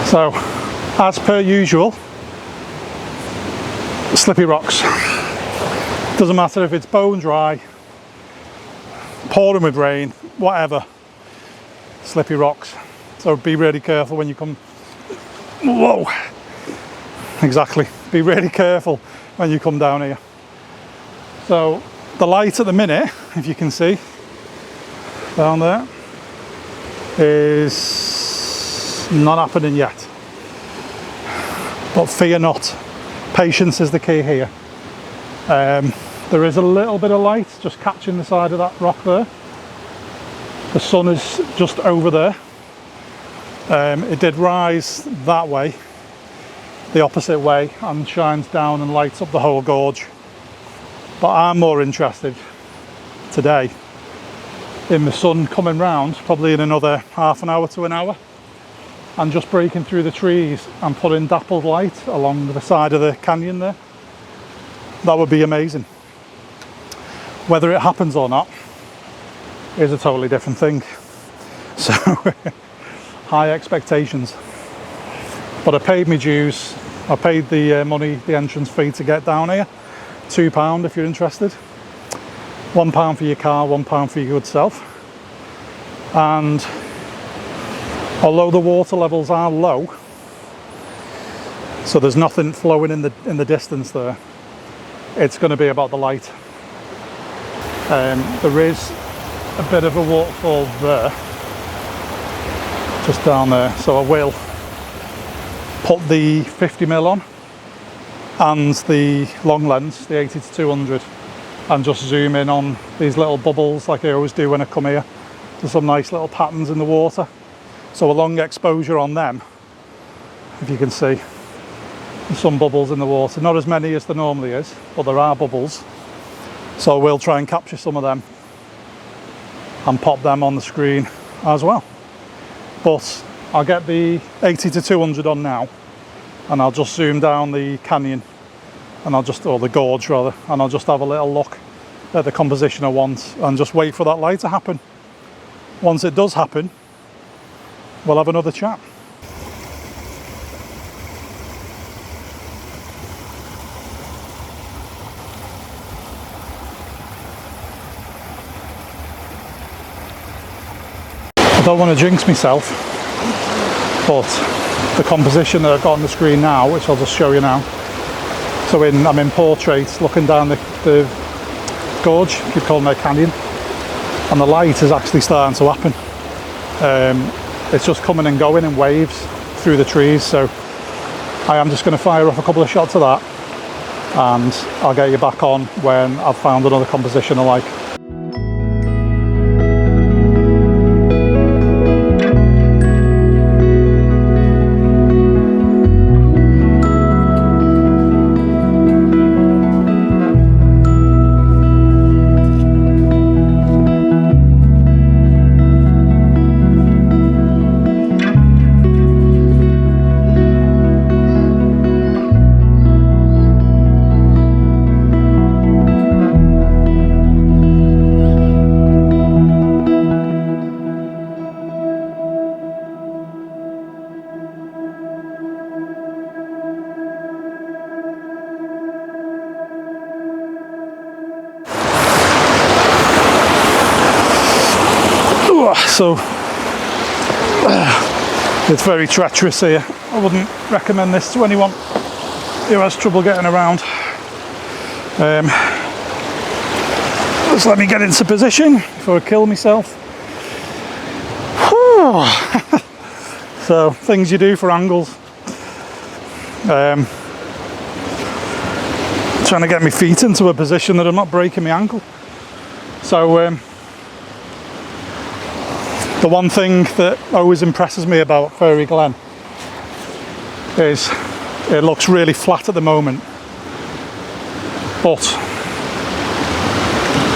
So, as per usual, slippy rocks. Doesn't matter if it's bone dry, pouring with rain, whatever, slippy rocks. So be really careful when you come. Whoa! Exactly. Be really careful when you come down here. So the light at the minute, if you can see down there, is not happening yet. But fear not. Patience is the key here. There is a little bit of light just catching the side of that rock there. The sun is just over there. It did rise that way, the opposite way, and shines down and lights up the whole gorge. But I'm more interested today in the sun coming round, probably in another half an hour to an hour, and just breaking through the trees and putting dappled light along the side of the canyon there. That would be amazing. Whether it happens or not is a totally different thing. So high expectations. But I paid my dues. I paid the money, the entrance fee to get down here. £2 if you're interested. £1 for your car, £1 for your good self. And although the water levels are low, so there's nothing flowing in the distance there, it's going to be about the light. There is a bit of a waterfall there, just down there, so I will put the 50mm on and the long lens, the 80 to 200, and just zoom in on these little bubbles like I always do when I come here. There's some nice little patterns in the water, so a long exposure on them, if you can see. There's some bubbles in the water, not as many as there normally is, but there are bubbles, so we'll try and capture some of them and pop them on the screen as well. But I'll get the 80 to 200 on now, and I'll just zoom down the canyon, and or the gorge rather, and I'll just have a little look at the composition I want and just wait for that light to happen. Once it does happen, we'll have another chat. I don't want to jinx myself, but the composition that I've got on the screen now, which I'll just show you now. So I'm in portrait, looking down the gorge, keep calling it a canyon, and the light is actually starting to happen. It's just coming and going in waves through the trees, so I am just going to fire off a couple of shots of that, and I'll get you back on when I've found another composition I like. So it's very treacherous here. I wouldn't recommend this to anyone who has trouble getting around. Just let me get into position before I kill myself. So things you do for angles. Trying to get my feet into a position that I'm not breaking my ankle. So the one thing that always impresses me about Vero Glen is it looks really flat at the moment, but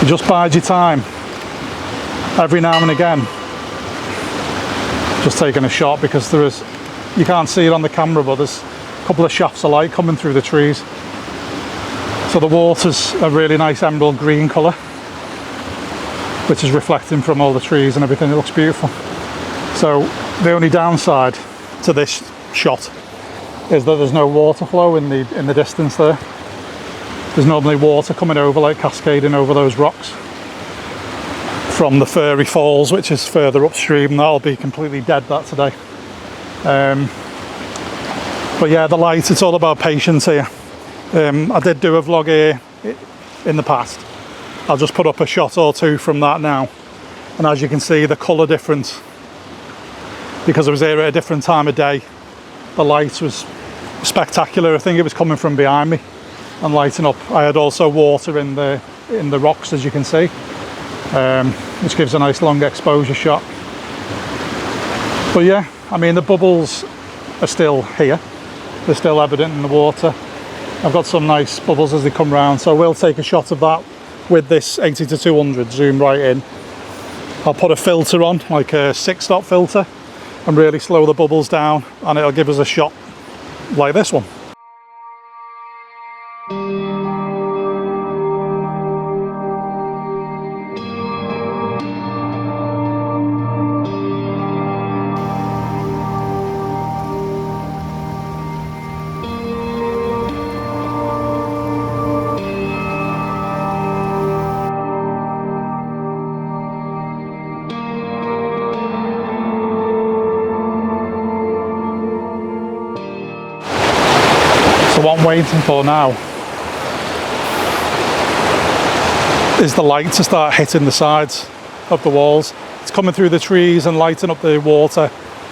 you just bide your time every now and again, just taking a shot, because there is, you can't see it on the camera, but there's a couple of shafts of light coming through the trees. So the water's a really nice emerald green colour, which is reflecting from all the trees and everything. It looks beautiful. So the only downside to this shot is that there's no water flow in the distance there. There's normally water coming over, like cascading over those rocks from the Fairy Falls, which is further upstream. That'll be completely dead that today. But yeah, the light, it's all about patience here. I did do a vlog here in the past. I'll just put up a shot or two from that now, and as you can see, the colour difference, because I was here at a different time of day, the light was spectacular. I think it was coming from behind me and lighting up. I had also water in the rocks, as you can see, which gives a nice long exposure shot. But yeah, I mean, the bubbles are still here, they're still evident in the water. I've got some nice bubbles as they come round, so we'll take a shot of that with this 80-200 zoom right in. I'll put a filter on, like a 6-stop filter, and really slow the bubbles down, and it'll give us a shot like this one. So what I'm waiting for now is the light to start hitting the sides of the walls. It's coming through the trees and lighting up the water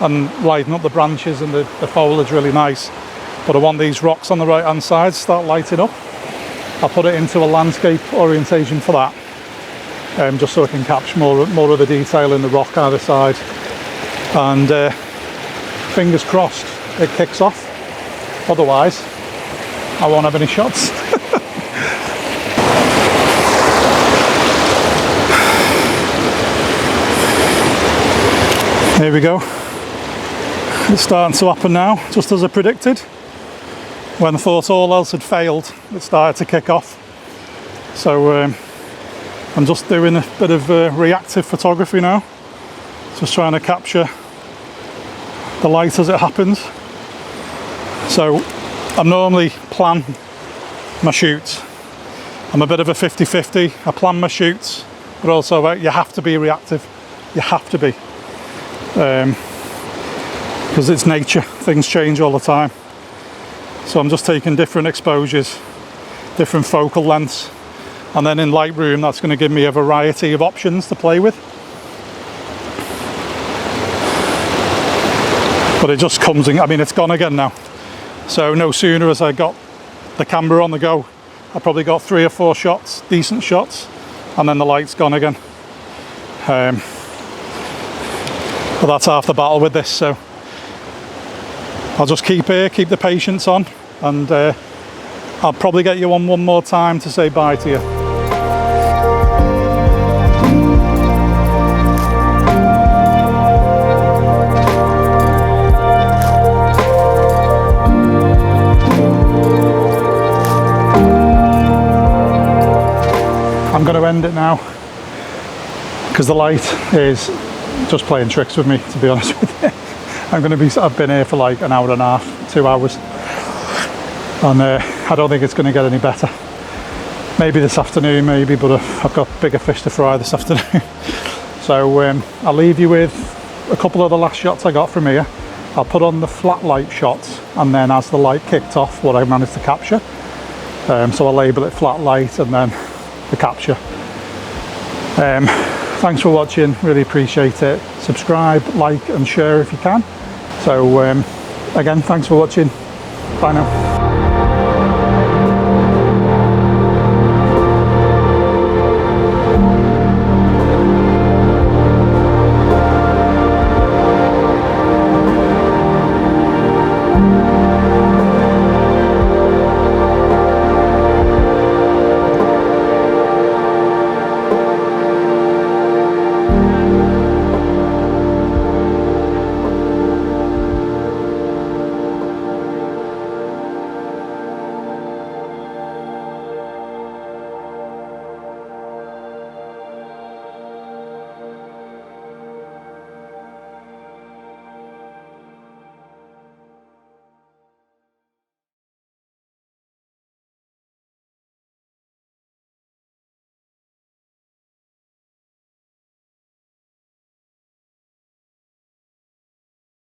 and lighting up the branches and the foliage really nice. But I want these rocks on the right hand side to start lighting up. I'll put it into a landscape orientation for that, just so I can capture more of the detail in the rock either side. And fingers crossed it kicks off. Otherwise, I won't have any shots. Here we go. It's starting to happen now, just as I predicted. When I thought all else had failed, it started to kick off. So I'm just doing a bit of reactive photography now. Just trying to capture the light as it happens. So I normally plan my shoots. I'm a bit of a 50-50. I plan my shoots, but also you have to be reactive. You have to be. Because it's nature, things change all the time. So I'm just taking different exposures, different focal lengths, and then in Lightroom that's going to give me a variety of options to play with. But it just comes in, I mean, it's gone again now. So no sooner as I got the camera on the go, I probably got 3 or 4 shots, decent shots, and then the light's gone again. But that's half the battle with this, so I'll just keep here, keep the patience on, and I'll probably get you on one more time to say bye to you. I'm going to end it now because the light is just playing tricks with me, to be honest with you. I've been here for like an hour and a half, 2 hours, and I don't think it's going to get any better. Maybe this afternoon, maybe, but I've got bigger fish to fry this afternoon. So I'll leave you with a couple of the last shots I got from here. I'll put on the flat light shots, and then as the light kicked off, what I managed to capture. So I'll label it flat light and then the capture. Thanks for watching, really appreciate it. Subscribe, like and share if you can. So again, thanks for watching. Bye now.